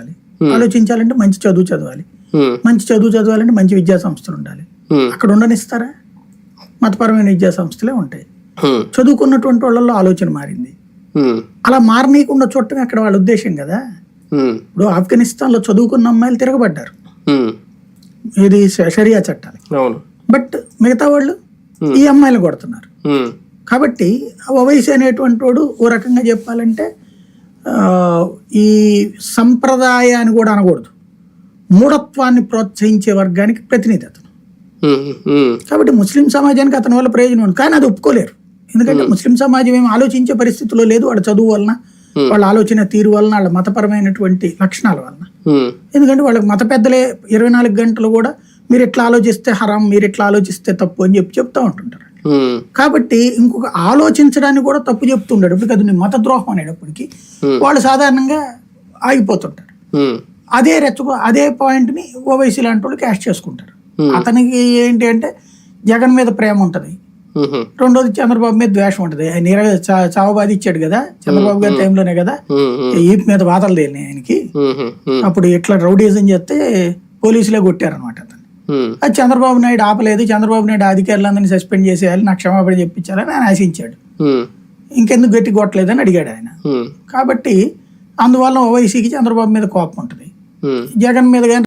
ఆలోచించాలి. ఆలోచించాలంటే మంచి చదువు చదవాలి. మంచి చదువు చదవాలంటే మంచి విద్యా సంస్థలు ఉండాలి. అక్కడ ఉండనిస్తారా? మతపరమైన విద్యా సంస్థలే ఉంటాయి. చదువుకున్నటువంటి వాళ్ళల్లో ఆలోచన మారింది. అలా మారనీయకుండా చూడటం అక్కడ వాళ్ళ ఉద్దేశం కదా. ఇప్పుడు ఆఫ్ఘనిస్తాన్ లో చదువుకున్న అమ్మాయిలు తిరగబడ్డారు, ఇది షరియా చట్టాలు. బట్ మిగతా వాళ్ళు ఈ అమ్మాయిలు కొడుతున్నారు. కాబట్టి ఓవైసీ అనేటువంటి వాడు ఓ రకంగా చెప్పాలంటే ఈ సంప్రదాయాన్ని కూడా అనకూడదు, మూఢత్వాన్ని ప్రోత్సహించే వర్గానికి ప్రతినిధి అతను. కాబట్టి ముస్లిం సమాజానికి అతని వల్ల ప్రయోజనం ఉంది, కానీ అది ఒప్పుకోలేరు. ఎందుకంటే ముస్లిం సమాజం ఏమి ఆలోచించే పరిస్థితిలో లేదు, వాళ్ళ చదువు వలన, వాళ్ళ ఆలోచన తీరు వలన, వాళ్ళ మతపరమైనటువంటి లక్షణాల వలన. ఎందుకంటే వాళ్ళకి మత పెద్దలే 24 గంటలు కూడా మీరు ఎట్లా ఆలోచిస్తే హరాం, మీరు ఎట్లా ఆలోచిస్తే తప్పు అని చెప్తూ ఉంటుంటారు. కాబట్టి ఇంకొక ఆలోచించడానికి కూడా తప్పు చెప్తుంటాడు. ఇప్పుడు కదా మత ద్రోహం అనేటప్పటికి వాళ్ళు సాధారణంగా ఆగిపోతుంటారు. అదే పాయింట్ ని ఓవైసీ లాంటి వాళ్ళు క్యాష్ చేసుకుంటారు. అతనికి ఏంటి అంటే జగన్ మీద ప్రేమ ఉంటది, రెండోది చంద్రబాబు మీద ద్వేషం ఉంటది. ఆయన చావబాది ఇచ్చాడు కదా చంద్రబాబు గారి టైంలోనే కదా ఈప్ మీద వాతలు తేలినాయి ఆయనకి. అప్పుడు ఇట్లా రౌడీజం చేస్తే పోలీసులే కొట్టారనమాట అతను. అది చంద్రబాబు నాయుడు ఆపలేదు. చంద్రబాబు నాయుడు అధికారులందరినీ సస్పెండ్ చేసేయాలి, నాకు క్షమాపణ చెప్పించాలని ఆయన ఆశించాడు. ఇంకెందుకు గట్టి కొట్టలేదని అడిగాడు ఆయన. కాబట్టి అందువల్ల ఓవైసీకి చంద్రబాబు మీద కోపం ఉంటది, జగన్ మీద కానీ